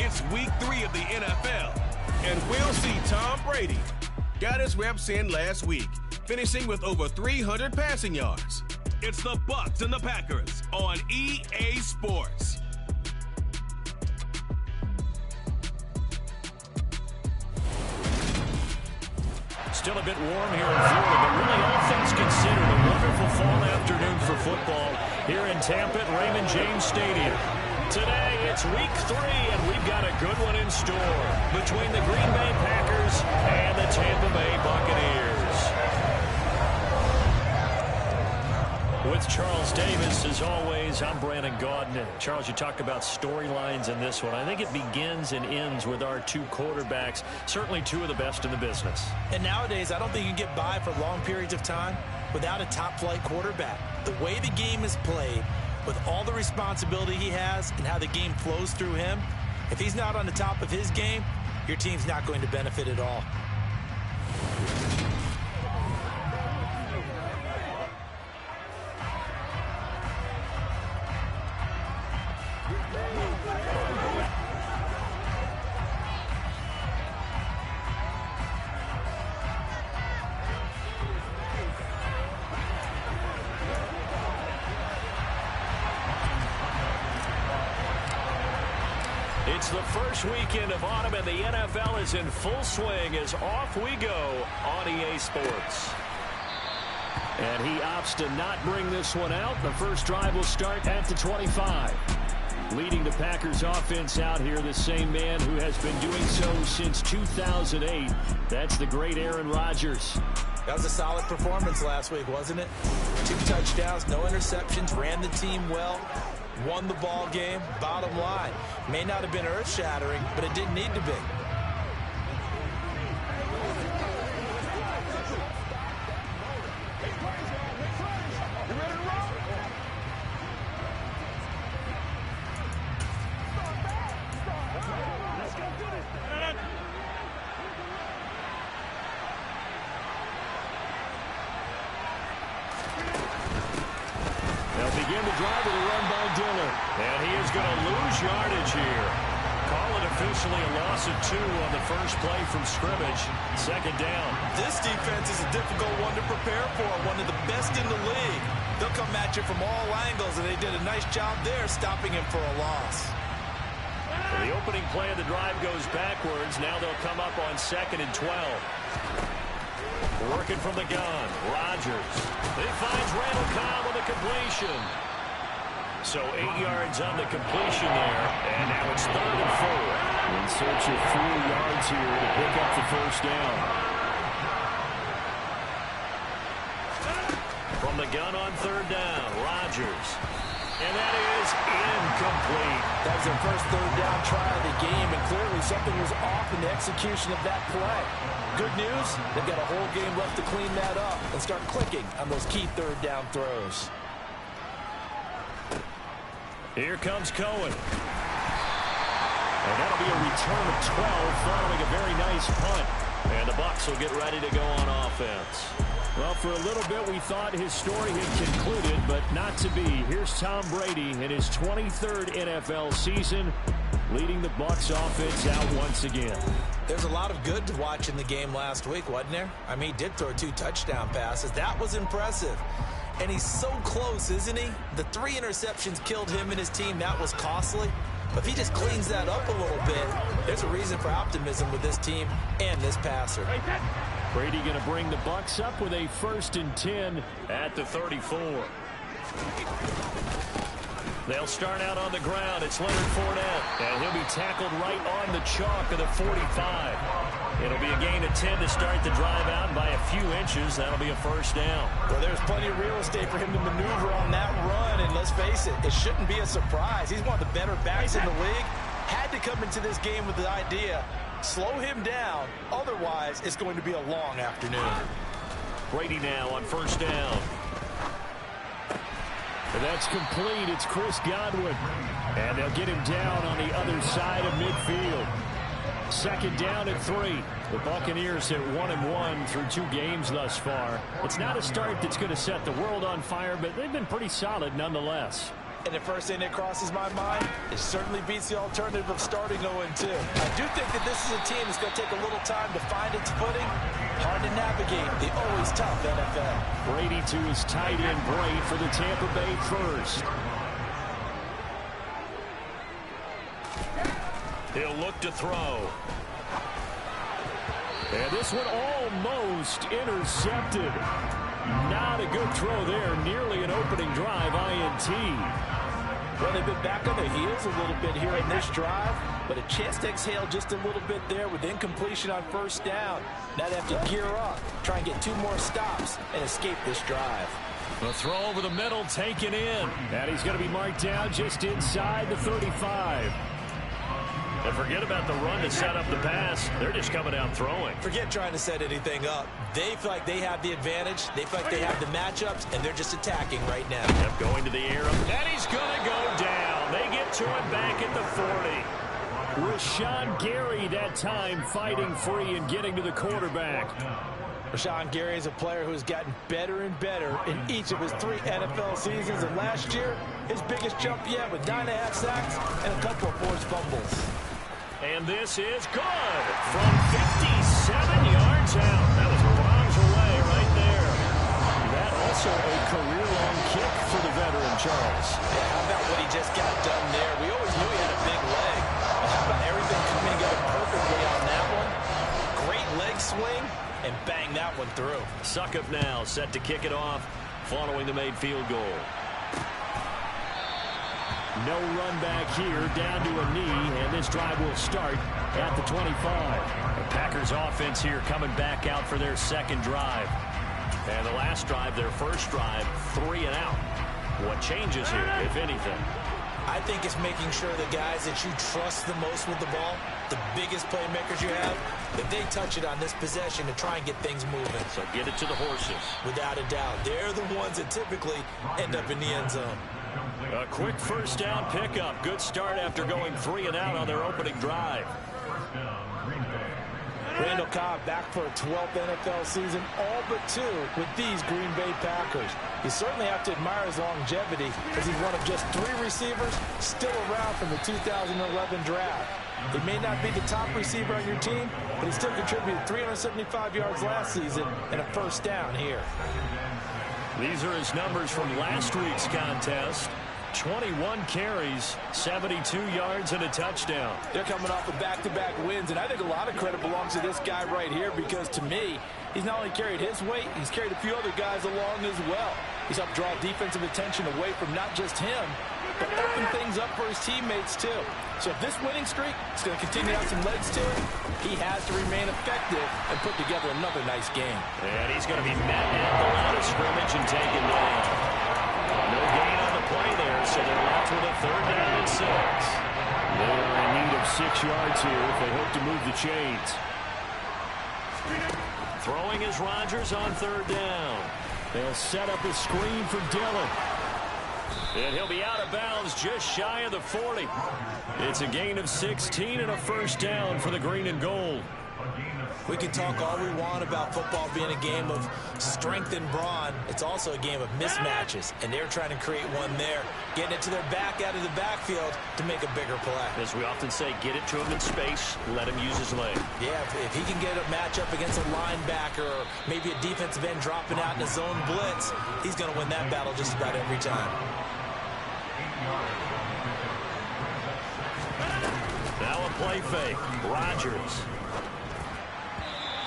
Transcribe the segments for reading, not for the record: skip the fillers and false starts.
It's week 3 of the NFL, and we'll see Tom Brady. Got his reps in last week, finishing with over 300 passing yards. It's the Bucs and the Packers on EA Sports. Still a bit warm here in Florida, but really all things considered, a wonderful fall afternoon for football here in Tampa at Raymond James Stadium. Today, it's week 3, and we've got a good one in store between the Green Bay Packers and the Tampa Bay Buccaneers. With Charles Davis, as always, I'm Brandon Gaudin. Charles, you talk about storylines in this one. I think it begins and ends with our two quarterbacks, certainly two of the best in the business. And nowadays, I don't think you can get by for long periods of time without a top-flight quarterback. The way the game is played, with all the responsibility he has and how the game flows through him, if he's not on the top of his game, your team's not going to benefit at all. It's the first weekend of autumn, and the NFL is in full swing as off we go on EA Sports. And he opts to not bring this one out. The first drive will start at the 25. Leading the Packers offense out here, the same man who has been doing so since 2008. That's the great Aaron Rodgers. That was a solid performance last week, wasn't it? 2 touchdowns, no interceptions, ran the team well. Won the ball game. Bottom line, may not have been earth-shattering, but it didn't need to be. They'll begin the drive with a run by Dillon. And he is going to lose yardage here. Call it officially a loss of 2 on the first play from scrimmage. Second down. This defense is a difficult one to prepare for, one of the best in the league. They'll come at you from all angles, and they did a nice job there stopping him for a loss. The opening play of the drive goes backwards. Now they'll come up on 2nd and 12. Working from the gun, Rodgers. He finds Randall Cobb with a completion. So 8 yards on the completion there, and now it's 3rd and 4. In search of 4 yards here to pick up the first down. From the gun on 3rd down, Rodgers. And that is incomplete. That was their first 3rd down try of the game, and clearly something was off in the execution of that play. Good news, they've got a whole game left to clean that up and start clicking on those key 3rd down throws. Here comes Cohen. And that'll be a return of 12 following a very nice punt. And the Bucs will get ready to go on offense. Well, for a little bit we thought his story had concluded, but not to be. Here's Tom Brady in his 23rd NFL season, leading the Bucs offense out once again. There's a lot of good to watch in the game last week, wasn't there? I mean, he did throw 2 touchdown passes. That was impressive. And he's so close, isn't he? The 3 interceptions killed him and his team. That was costly. But if he just cleans that up a little bit, there's a reason for optimism with this team and this passer. Brady going to bring the Bucs up with a 1st and 10 at the 34. They'll start out on the ground. It's Leonard Fournette, and he'll be tackled right on the chalk of the 45. It'll be a gain of 10 to start the drive out by a few inches. That'll be a first down. Well, there's plenty of real estate for him to maneuver on that run, and let's face it, it shouldn't be a surprise. He's one of the better backs in the league. Had to come into this game with the idea, slow him down, otherwise it's going to be a long afternoon. Brady now on 1st down. And that's complete. It's Chris Godwin. And they'll get him down on the other side of midfield. 2nd down and 3. The Buccaneers at 1-1 through 2 games thus far. It's not a start that's going to set the world on fire, but they've been pretty solid nonetheless. And the first thing that crosses my mind, it certainly beats the alternative of starting 0-2. I do think that this is a team that's going to take a little time to find its footing. Hard to navigate the always tough NFL. Brady to his tight end, Bray, for the Tampa Bay first. He'll look to throw. And this one almost intercepted. Not a good throw there. Nearly an opening drive INT. Well, they've been back on their heels a little bit here in this drive, but a chance to exhale just a little bit there with incompletion on first down. Now they have to gear up, try and get 2 more stops, and escape this drive. The throw over the middle taken in. And he's going to be marked down just inside the 35. And forget about the run to set up the pass. They're just coming out throwing. Forget trying to set anything up. They feel like they have the advantage. They feel like they have the matchups, and they're just attacking right now. Yep, going to the air. And he's going to go down. They get to him back at the 40. Rashawn Gary that time fighting free and getting to the quarterback. Rashawn Gary is a player who has gotten better and better in each of his 3 NFL seasons. And last year, his biggest jump yet with 9.5 sacks and a couple of forced fumbles. And this is good from 57 yards out. That was bombs away right there. That also a career-long kick for the veteran, Charles. Yeah, how about what he just got done there? We always knew he had a big leg. But how about everything coming together perfectly on that one? Great leg swing, and bang that one through. Suckup now set to kick it off following the made field goal. No run back here, down to a knee, and this drive will start at the 25. The Packers offense here coming back out for their second drive. And the last drive, their first drive, 3 and out. What changes here, if anything? I think it's making sure the guys that you trust the most with the ball, the biggest playmakers you have, that they touch it on this possession to try and get things moving. So get it to the horses. Without a doubt. They're the ones that typically end up in the end zone. A quick first down pickup. Good start after going 3 and out on their opening drive. Randall Cobb back for a 12th NFL season, all but 2 with these Green Bay Packers. You certainly have to admire his longevity as he's one of just 3 receivers still around from the 2011 draft. He may not be the top receiver on your team, but he still contributed 375 yards last season and a first down here. These are his numbers from last week's contest. 21 carries, 72 yards, and a touchdown. They're coming off of back-to-back wins, and I think a lot of credit belongs to this guy right here because, to me, he's not only carried his weight, he's carried a few other guys along as well. He's helped draw defensive attention away from not just him, but open things up for his teammates, too. So if this winning streak is going to continue to have some legs to it, he has to remain effective and put together another nice game. And he's going to be met at the line of scrimmage and taken down. No gain on the play there, so they're left with a 3rd down and 6. They are in need of 6 yards here if they hope to move the chains. Throwing is Rodgers on 3rd down. They'll set up a screen for Dillon. And he'll be out of bounds just shy of the 40. It's a gain of 16 and a first down for the green and gold. We can talk all we want about football being a game of strength and brawn. It's also a game of mismatches, and they're trying to create one there, getting it to their back out of the backfield to make a bigger play. As we often say, get it to him in space, let him use his leg. Yeah, if he can get a matchup against a linebacker or maybe a defensive end dropping out in a zone blitz, he's going to win that battle just about every time. Now a play fake. Rodgers.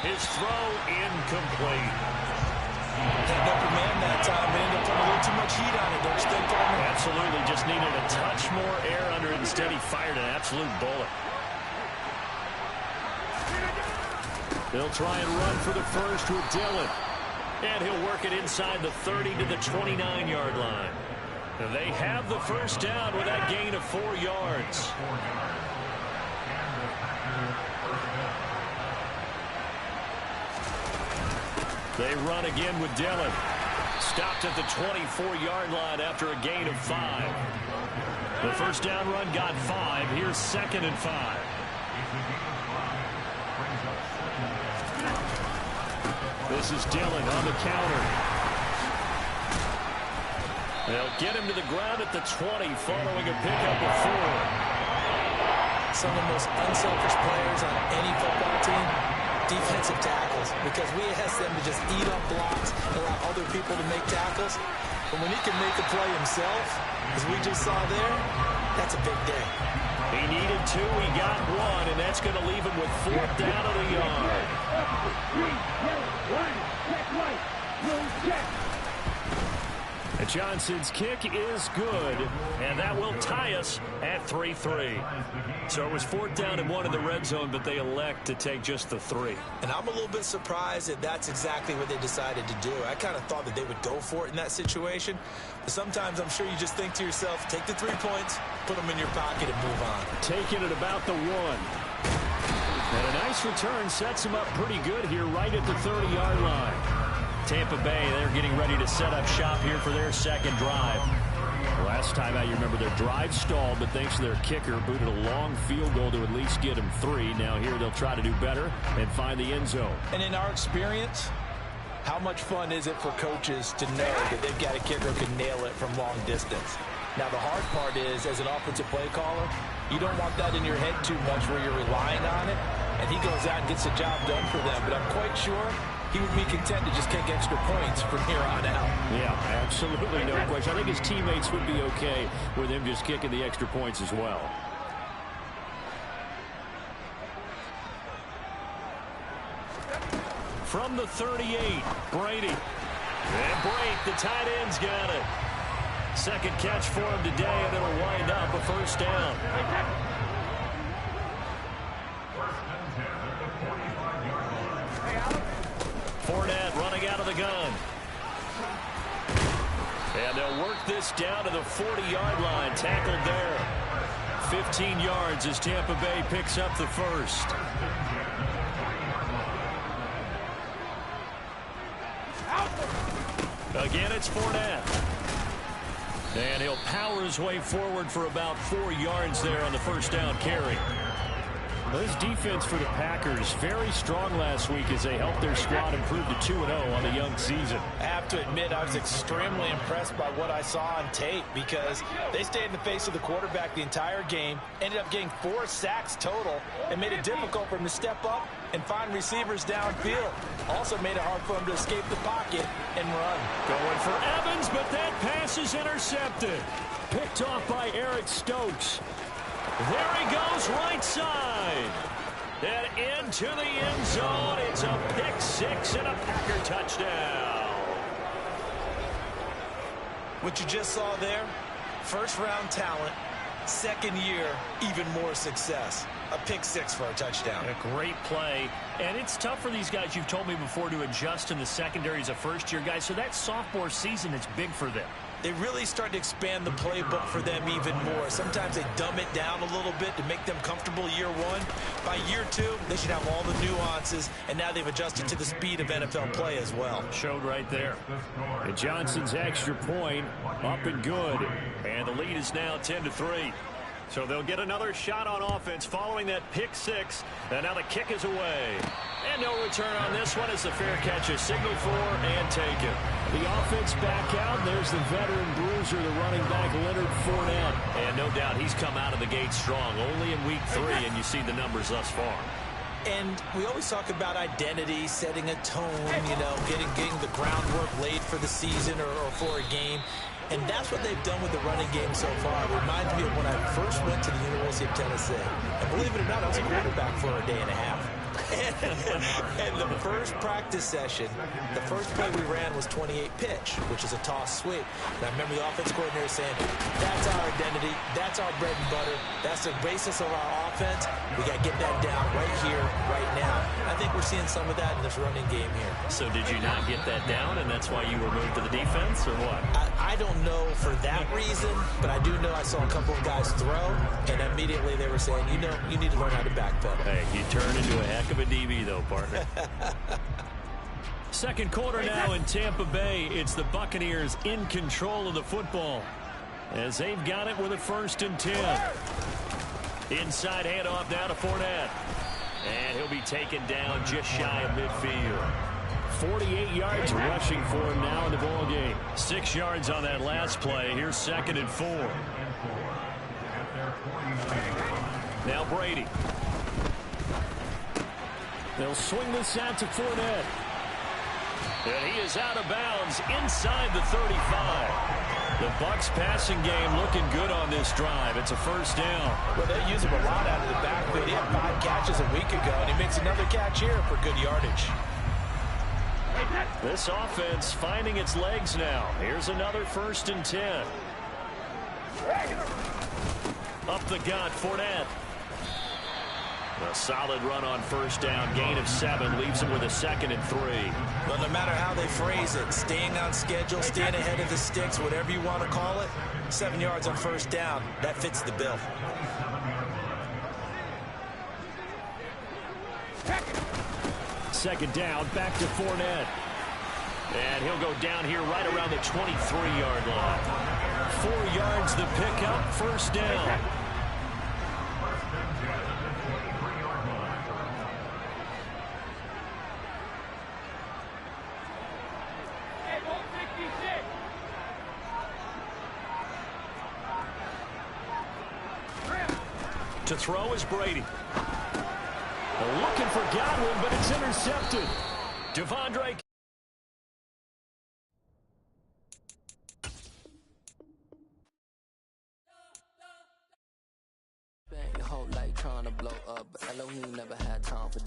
His throw incomplete. Had no command that time, but ended up putting a little too much heat on it, don't you think, Coleman? Absolutely. Just needed a touch more air under it. Instead, he fired an absolute bullet. They'll try and run for the first with Dillon. And he'll work it inside the 30 to the 29-yard line. They have the first down with that gain of 4 yards. They run again with Dillon. Stopped at the 24-yard line after a gain of 5. The first down run got 5. Here's 2nd and 5. This is Dillon on the counter. They'll get him to the ground at the 20 following a pickup of 4. Some of the most unselfish players on any football team, defensive tackles, because we ask them to just eat up blocks and allow other people to make tackles. But when he can make a play himself, as we just saw there, that's a big day. He needed 2, he got 1, and that's going to leave him with 4th down at a yard. And Johnson's kick is good, and that will tie us at 3-3. So it was 4th down and 1 in the red zone, but they elect to take just the 3. And I'm a little bit surprised that that's exactly what they decided to do. I kind of thought that they would go for it in that situation. But sometimes I'm sure you just think to yourself, take the 3 points, put them in your pocket, and move on. Taking it about the 1. And a nice return sets him up pretty good here right at the 30-yard line. Tampa Bay, they're getting ready to set up shop here for their second drive. Last time out, you remember their drive stalled, but thanks to their kicker, booted a long field goal to at least get them 3. Now here they'll try to do better and find the end zone. And in our experience, how much fun is it for coaches to know that they've got a kicker who can nail it from long distance? Now, the hard part is, as an offensive play caller, you don't want that in your head too much where you're relying on it, and he goes out and gets the job done for them. But I'm quite sure he would be content to just kick extra points from here on out. Yeah, absolutely no question. I think his teammates would be okay with him just kicking the extra points as well. From the 38, Brady. And Brake, the tight end's got it. Second catch for him today, and it'll wind up a 1st down. Fournette running out of the gun. And they'll work this down to the 40-yard line. Tackled there. 15 yards as Tampa Bay picks up the 1st. Again, it's Fournette. And he'll power his way forward for about 4 yards there on the 1st down carry. This defense for the Packers, very strong last week as they helped their squad improve to 2-0 on the young season. I have to admit, I was extremely impressed by what I saw on tape because they stayed in the face of the quarterback the entire game, ended up getting 4 sacks total, and made it difficult for him to step up and find receivers downfield. Also made it hard for him to escape the pocket and run. Going for Evans, but that pass is intercepted. Picked off by Eric Stokes. There he goes, right side. And into the end zone. It's a pick-6 and a Packer touchdown. What you just saw there, first-round talent, second year, even more success. A pick-6 for a touchdown. A great play. And it's tough for these guys, you've told me before, to adjust in the secondary as a first-year guy. So that sophomore season is big for them. They really start to expand the playbook for them even more. Sometimes they dumb it down a little bit to make them comfortable year 1. By year 2, they should have all the nuances, and now they've adjusted to the speed of NFL play as well. Showed right there. And Johnson's extra point up and good. And the lead is now 10-3. So they'll get another shot on offense following that pick-6. And now the kick is away. And no return on this one as the fair catch is signaled for and taken. The offense back out. There's the veteran bruiser, the running back, Leonard Fournette. And no doubt he's come out of the gate strong. Only in week 3, and you see the numbers thus far. And we always talk about identity, setting a tone, you know, getting the groundwork laid for the season or for a game. And that's what they've done with the running game so far. It reminds me of when I first went to the University of Tennessee. And believe it or not, I was a quarterback for a day and a half. And the first practice session, the first play we ran was 28 pitch, which is a toss sweep. And I remember the offense coordinator saying, that's our identity, that's our bread and butter, that's the basis of our offense. We got to get that down right here, right now. I think we're seeing some of that in this running game here. So did you not get that down, and that's why you were moved to the defense, or what? I don't know for that reason, but I do know I saw a couple of guys throw, and immediately they were saying, you know, you need to learn how to backpedal. Hey, you turn into a heck of a DB, though, partner. Second quarter now in Tampa Bay. It's the Buccaneers in control of the football as they've got it with a 1st and 10. Inside handoff now to Fournette. And he'll be taken down just shy of midfield. 48 yards rushing for him now in the ball game. 6 yards on that last play. Here's 2nd and 4. Now Brady. They'll swing this out to Fournette. And he is out of bounds inside the 35. The Bucs passing game looking good on this drive. It's a first down. Well, they use him a lot out of the backfield. He had 5 catches a week ago, and he makes another catch here for good yardage. This offense finding its legs now. Here's another 1st and 10. Up the gut, Fournette. A solid run on first down. Gain of 7 leaves him with a 2nd and 3. Well, no matter how they phrase it, staying on schedule, staying ahead of the sticks, whatever you want to call it, 7 yards on first down, that fits the bill. Second down, back to Fournette. And he'll go down here right around the 23-yard line. 4 yards the pickup, first down. To throw is Brady. Looking for Godwin, but it's intercepted. Devondre. Spent your whole life trying to blow up, but Elohim never had time for